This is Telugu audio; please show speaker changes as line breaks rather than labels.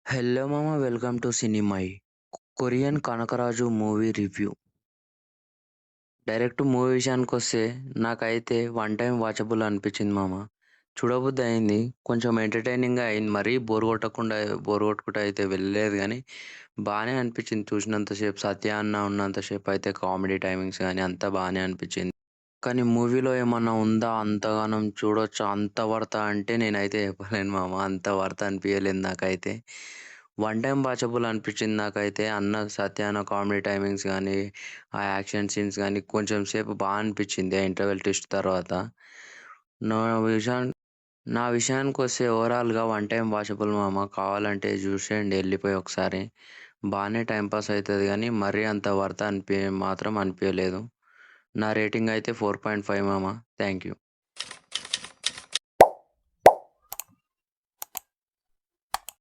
హలో మామ, వెల్కమ్ టు సినిమై Korean Kanakaraju movie review. Direct movie విషయానికొస్తే నాకైతే వన్ టైం వాచబుల్ అనిపించింది మామ. చూడబుద్ధి అయింది, కొంచెం ఎంటర్టైనింగ్గా అయింది. మరీ బోర్ కొట్టుకుంటూ అయితే వెళ్ళలేదు, కానీ బాగానే అనిపించింది. చూసినంతసేపు సత్య అన్న ఉన్నంతసేపు అయితే కామెడీ టైమింగ్స్ కానీ అంతా బాగానే అనిపించింది. కానీ మూవీలో ఏమన్నా ఉందా, అంతగానం చూడొచ్చా, అంత వర్తా అంటే నేనైతే చెప్పలేను మామ. అంత వర్త్ అనిపించలేదు నాకైతే. వన్ టైం వాచబుల్ అనిపించింది నాకైతే. సత్య అన్న కామెడీ టైమింగ్స్ కానీ, ఆ యాక్షన్ సీన్స్ కానీ కొంచెం సేపు బాగా అనిపించింది ఆ ఇంటర్వెల్ ట్విస్ట్ తర్వాత. నా విషయాన్ నా విషయానికొస్తే ఓవరాల్‌గా వన్ టైం వాచబుల్ మామ. కావాలంటే చూసేయండి వెళ్ళిపోయి ఒకసారి. బాగానే టైం పాస్ అవుతుంది, కానీ మరీ అంత వర్త్ మాత్రం అనిపించలేదు. నా రేటింగ్ అయితే 4.5 మామ. Thank you.